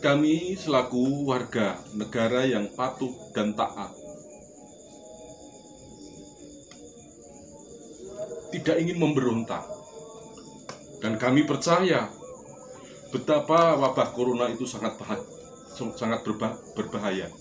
Kami selaku warga negara yang patuh dan taat tidak ingin memberontak, dan kami percaya betapa wabah corona itu sangat berbahaya.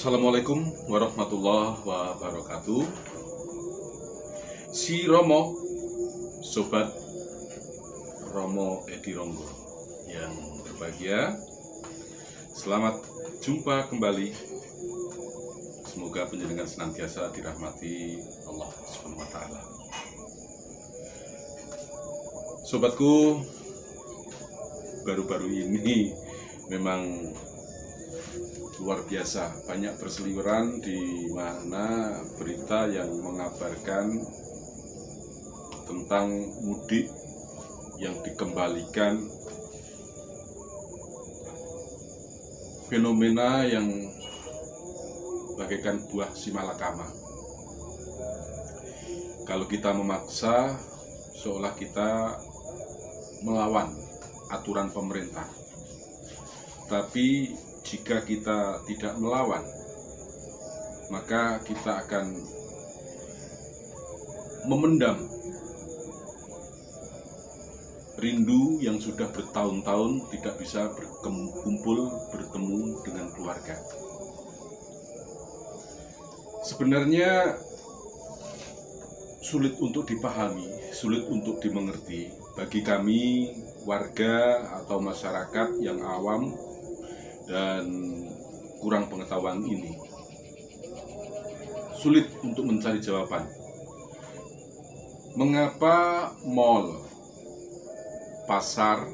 Assalamualaikum warahmatullahi wabarakatuh. Si Romo, Sobat Romo Edi Ronggo yang berbahagia, selamat jumpa kembali. Semoga panjenengan senantiasa dirahmati Allah SWT. Sobatku, baru-baru ini memang luar biasa, banyak berseliweran di mana berita yang mengabarkan tentang mudik yang dikembalikan, fenomena yang bagaikan buah simalakama. Kalau kita memaksa, seolah kita melawan aturan pemerintah. Tapi jika kita tidak melawan, maka kita akan memendam rindu yang sudah bertahun-tahun tidak bisa berkumpul, bertemu dengan keluarga. Sebenarnya sulit untuk dipahami, sulit untuk dimengerti bagi kami warga atau masyarakat yang awam dan kurang pengetahuan ini. Sulit untuk mencari jawaban. Mengapa mal, pasar,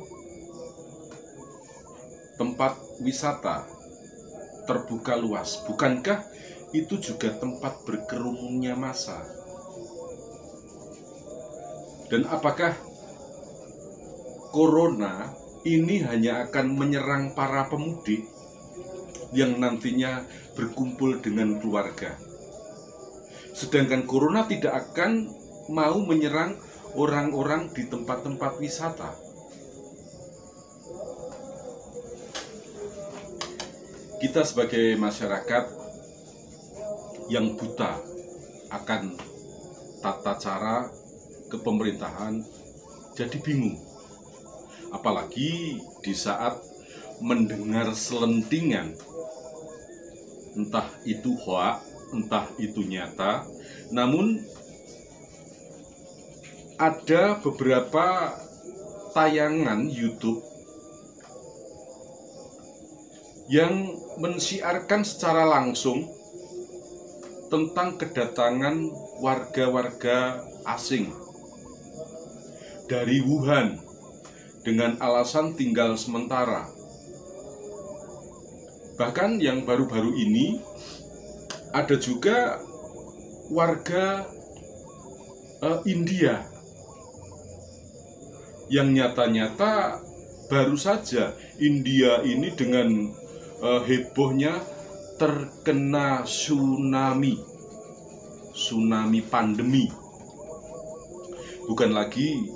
tempat wisata terbuka luas? Bukankah itu juga tempat berkerumnya massa? Dan apakah corona ini hanya akan menyerang para pemudik yang nantinya berkumpul dengan keluarga? Sedangkan corona tidak akan mau menyerang orang-orang di tempat-tempat wisata. Kita sebagai masyarakat yang buta akan tata cara kepemerintahan jadi bingung. Apalagi di saat mendengar selentingan, entah itu hoak, entah itu nyata, namun ada beberapa tayangan YouTube yang mensiarkan secara langsung tentang kedatangan warga-warga asing dari Wuhan dengan alasan tinggal sementara. Bahkan yang baru-baru ini ada juga warga India yang nyata-nyata baru saja India ini dengan hebohnya terkena tsunami pandemi. Bukan lagi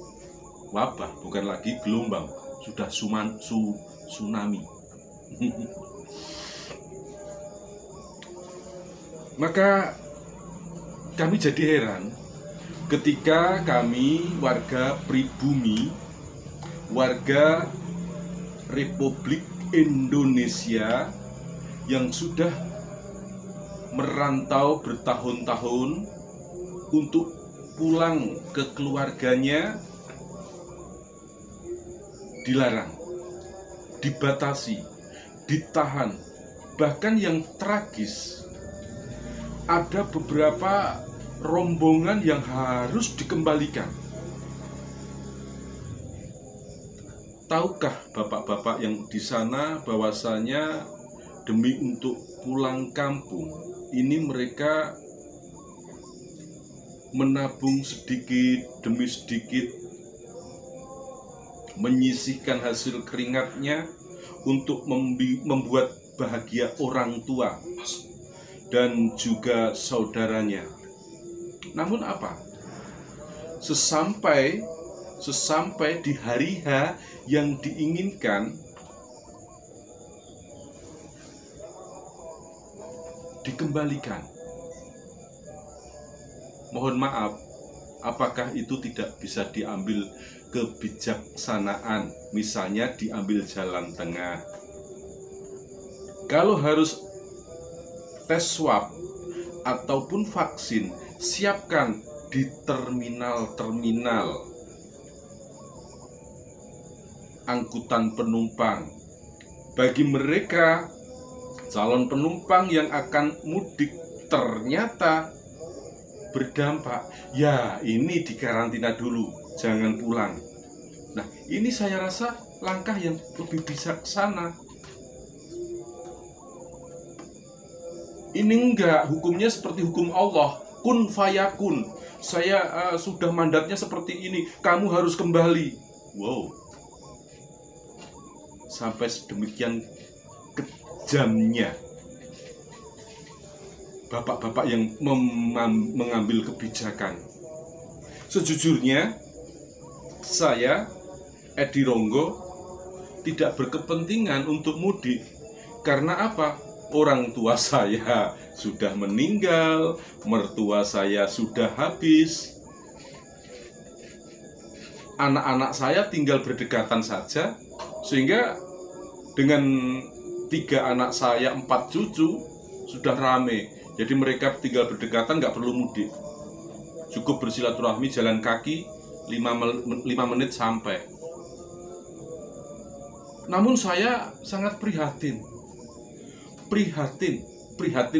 wabah, bukan lagi gelombang, sudah tsunami. Maka kami jadi heran ketika kami warga pribumi, warga Republik Indonesia yang sudah merantau bertahun-tahun untuk pulang ke keluarganya dilarang, dibatasi, ditahan. Bahkan yang tragis, ada beberapa rombongan yang harus dikembalikan. Tahukah bapak-bapak yang di sana bahwasanya demi untuk pulang kampung, ini mereka menabung sedikit demi sedikit, menyisihkan hasil keringatnya untuk membuat bahagia orang tua dan juga saudaranya. Namun apa? Sesampai di hari H yang diinginkan, dikembalikan. Mohon maaf, apakah itu tidak bisa diambil kebijaksanaan? Misalnya diambil jalan tengah. Kalau harus tes swab ataupun vaksin, siapkan di terminal-terminal angkutan penumpang. Bagi mereka calon penumpang yang akan mudik ternyata berdampak, ya ini dikarantina dulu, jangan pulang. Nah, ini saya rasa langkah yang lebih bijaksana. Ini enggak, hukumnya seperti hukum Allah, kun fayakun. Saya sudah mandatnya seperti ini, kamu harus kembali. Wow, sampai sedemikian kejamnya bapak-bapak yang mengambil kebijakan. Sejujurnya, saya, Edi Ronggo, tidak berkepentingan untuk mudik. Karena apa? Orang tua saya sudah meninggal, mertua saya sudah habis, anak-anak saya tinggal berdekatan saja, sehingga dengan 3 anak saya, 4 cucu, sudah rame. Jadi mereka tinggal berdekatan, nggak perlu mudik. Cukup bersilaturahmi jalan kaki, 5 menit sampai. Namun saya sangat prihatin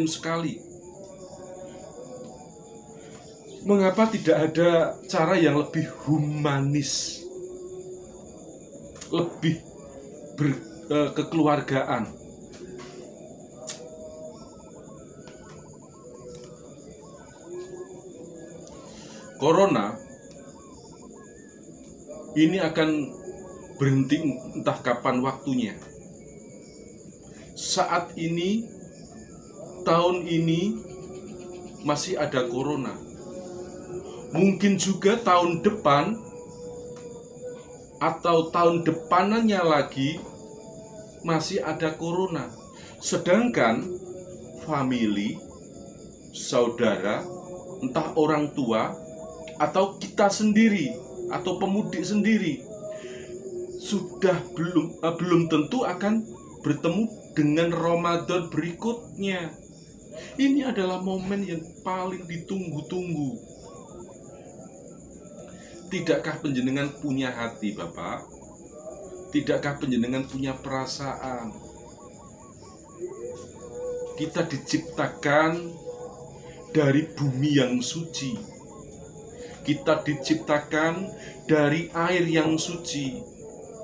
sekali. Mengapa tidak ada cara yang lebih humanis, lebih kekeluargaan? Corona ini akan berhenti entah kapan waktunya. Saat ini, tahun ini masih ada corona. Mungkin juga tahun depan atau tahun depanannya lagi masih ada corona. Sedangkan famili, saudara, entah orang tua atau kita sendiri atau pemudik sendiri sudah belum tentu akan bertemu dengan Ramadan berikutnya. Ini adalah momen yang paling ditunggu-tunggu. Tidakkah panjenengan punya hati, Bapak? Tidakkah panjenengan punya perasaan? Kita diciptakan dari bumi yang suci. Kita diciptakan dari air yang suci.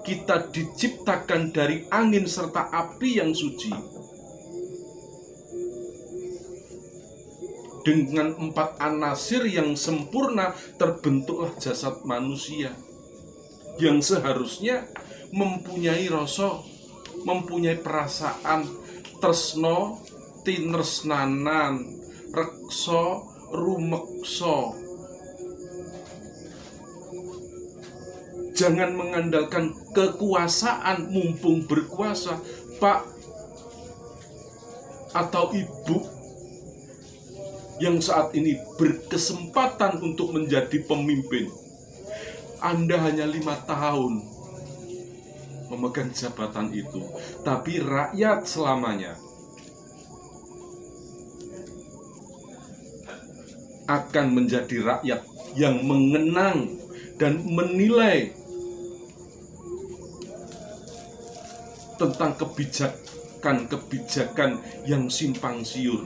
Kita diciptakan dari angin serta api yang suci. Dengan 4 anasir yang sempurna terbentuklah jasad manusia yang seharusnya mempunyai rasa, mempunyai perasaan, tresno, tinresnanan, rekso, rumekso. Jangan mengandalkan kekuasaan mumpung berkuasa, Pak atau Ibu yang saat ini berkesempatan untuk menjadi pemimpin. Anda hanya 5 tahun memegang jabatan itu, tapi rakyat selamanya akan menjadi rakyat yang mengenang dan menilai tentang kebijakan-kebijakan yang simpang siur.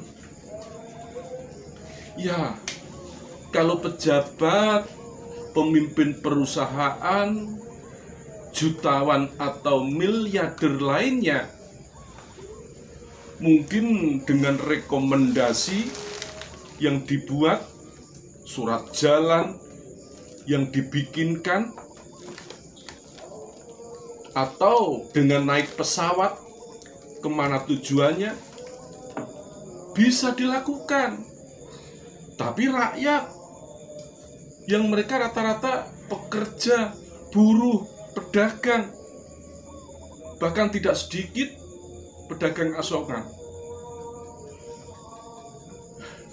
Ya, kalau pejabat, pemimpin perusahaan, jutawan atau miliarder lainnya mungkin dengan rekomendasi yang dibuat, surat jalan yang dibikinkan, atau dengan naik pesawat kemana tujuannya, bisa dilakukan. Tapi rakyat yang mereka rata-rata pekerja, buruh, pedagang, bahkan tidak sedikit pedagang asongan,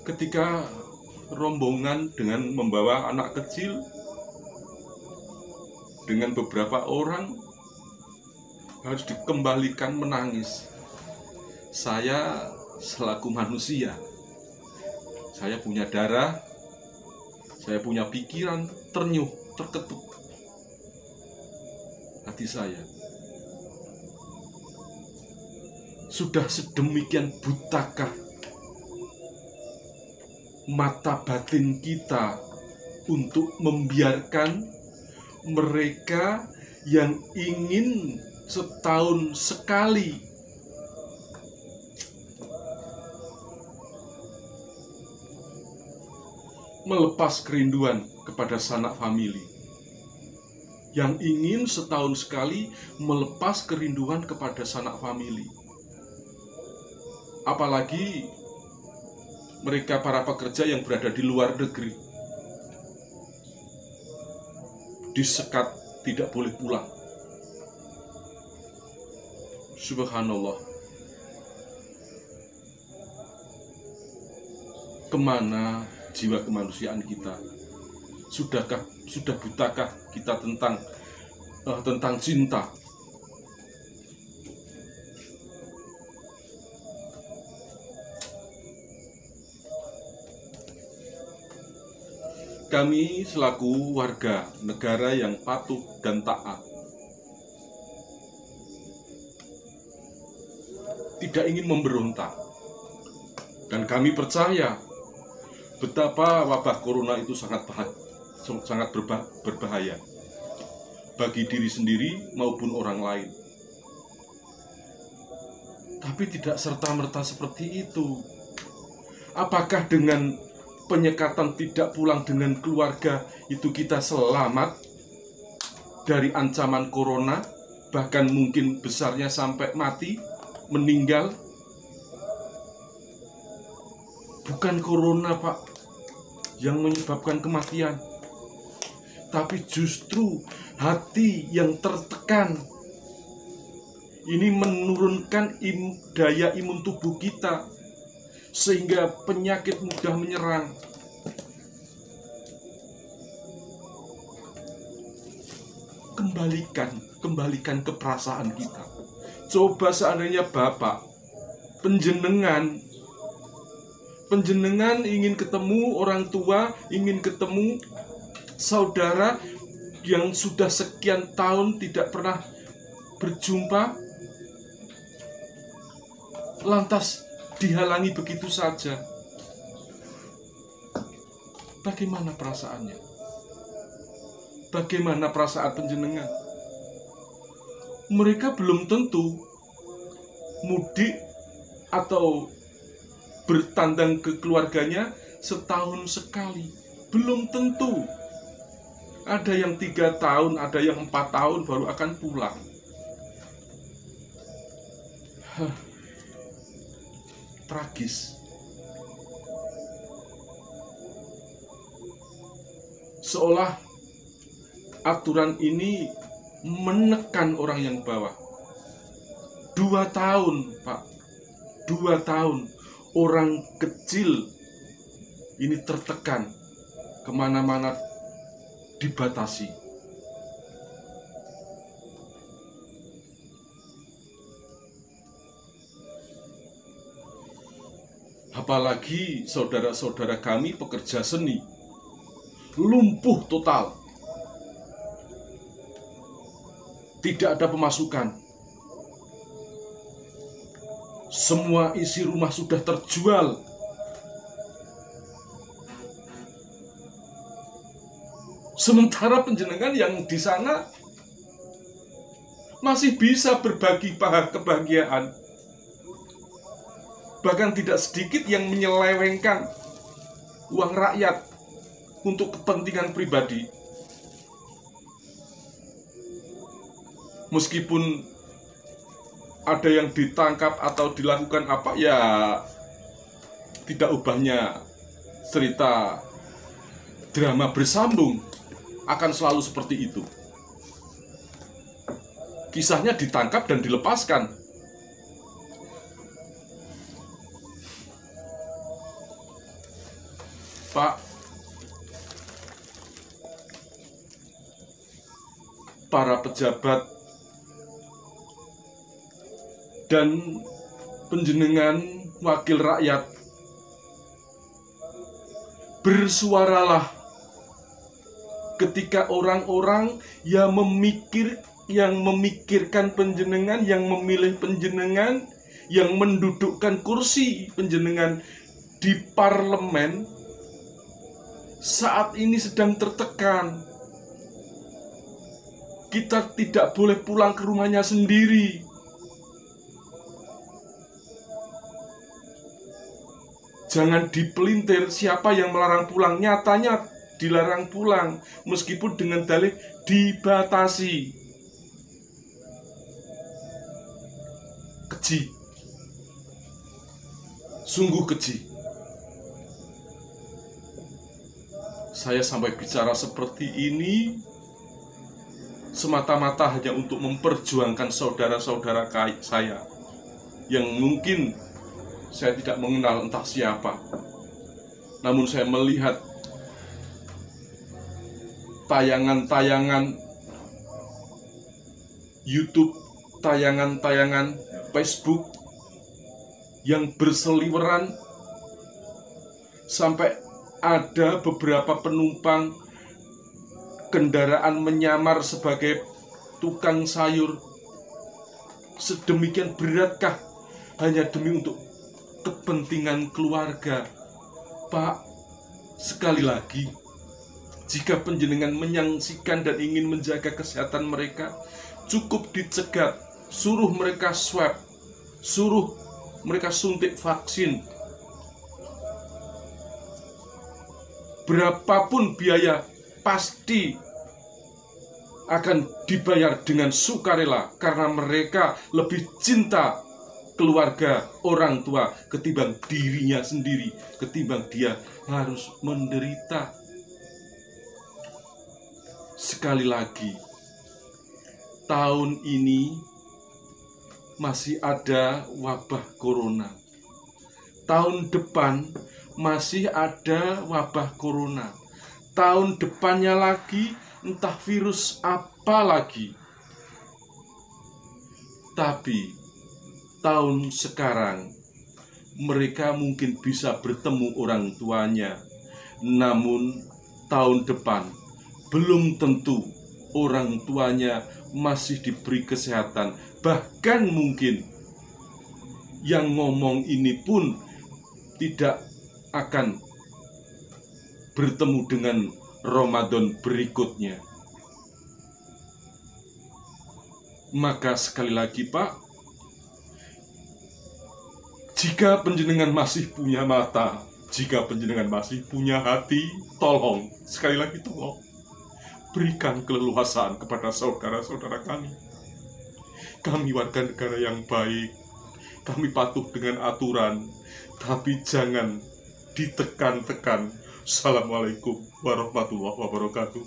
ketika rombongan dengan membawa anak kecil dengan beberapa orang harus dikembalikan menangis. Saya selaku manusia, saya punya darah, saya punya pikiran, ternyuh, terketuk hati saya. Sudah sedemikian butakah mata batin kita untuk membiarkan mereka yang ingin setahun sekali melepas kerinduan kepada sanak famili, yang ingin setahun sekali melepas kerinduan kepada sanak famili. Apalagi mereka para pekerja yang berada di luar negeri, disekat tidak boleh pulang. Subhanallah. Kemana jiwa kemanusiaan kita? Sudah butakah kita tentang cinta? Kami selaku warga negara yang patuh dan taat tidak ingin memberontak, dan kami percaya betapa wabah corona itu sangat berbahaya bagi diri sendiri maupun orang lain. Tapi tidak serta-merta seperti itu. Apakah dengan penyekatan tidak pulang dengan keluarga itu kita selamat dari ancaman corona, bahkan mungkin besarnya sampai mati, meninggal? Bukan corona, Pak, yang menyebabkan kematian, tapi justru hati yang tertekan. Ini menurunkan daya imun tubuh kita, sehingga penyakit mudah menyerang. Kembalikan ke perasaan kita. Coba seandainya Bapak, penjenengan ingin ketemu orang tua, ingin ketemu saudara yang sudah sekian tahun tidak pernah berjumpa, lantas dihalangi begitu saja. Bagaimana perasaannya? Bagaimana perasaan penjenengan? Mereka belum tentu mudik atau bertandang ke keluarganya setahun sekali. Belum tentu. Ada yang 3 tahun, ada yang 4 tahun baru akan pulang. Tragis. Seolah aturan ini menekan orang yang bawah. 2 tahun, Pak. 2 tahun. Orang kecil ini tertekan. Kemana-mana dibatasi. Apalagi saudara-saudara kami pekerja seni, lumpuh total, tidak ada pemasukan, Semua isi rumah sudah terjual. Sementara panjenengan yang di sana masih bisa berbagi kebahagiaan. Bahkan tidak sedikit yang menyelewengkan uang rakyat untuk kepentingan pribadi. Meskipun ada yang ditangkap atau dilakukan apa, ya tidak ubahnya cerita drama bersambung akan selalu seperti itu. Kisahnya ditangkap dan dilepaskan. Pak, para pejabat dan panjenengan wakil rakyat, bersuaralah ketika orang-orang yang memikirkan panjenengan, yang memilih panjenengan, yang mendudukkan kursi panjenengan di parlemen saat ini sedang tertekan. Kita tidak boleh pulang ke rumahnya sendiri. Jangan dipelintir siapa yang melarang pulang. Nyatanya dilarang pulang, meskipun dengan dalih dibatasi. Keji, sungguh keji. Saya sampai bicara seperti ini semata-mata hanya untuk memperjuangkan saudara-saudara saya yang mungkin saya tidak mengenal entah siapa. Namun saya melihat tayangan-tayangan YouTube, tayangan-tayangan Facebook yang berseliweran, sampai ada beberapa penumpang kendaraan menyamar sebagai tukang sayur. Sedemikian beratkah hanya demi untuk kepentingan keluarga? Pak, sekali lagi, jika panjenengan menyaksikan dan ingin menjaga kesehatan mereka, cukup dicegat, suruh mereka swab, suruh mereka suntik vaksin. Berapapun biaya pasti akan dibayar dengan sukarela, karena mereka lebih cinta keluarga, orang tua ketimbang dirinya sendiri, ketimbang dia harus menderita. Sekali lagi, tahun ini masih ada wabah corona. Tahun depan masih ada wabah corona. Tahun depannya lagi entah virus apa lagi. Tapi tahun sekarang mereka mungkin bisa bertemu orang tuanya, namun tahun depan belum tentu orang tuanya masih diberi kesehatan. Bahkan mungkin yang ngomong ini pun tidak akan bertemu dengan Ramadan berikutnya. Maka sekali lagi Pak, jika panjenengan masih punya mata, jika panjenengan masih punya hati, tolong, sekali lagi tolong, berikan keleluasaan kepada saudara-saudara kami. Kami warga negara yang baik, kami patuh dengan aturan, tapi jangan ditekan-tekan. Assalamualaikum warahmatullahi wabarakatuh.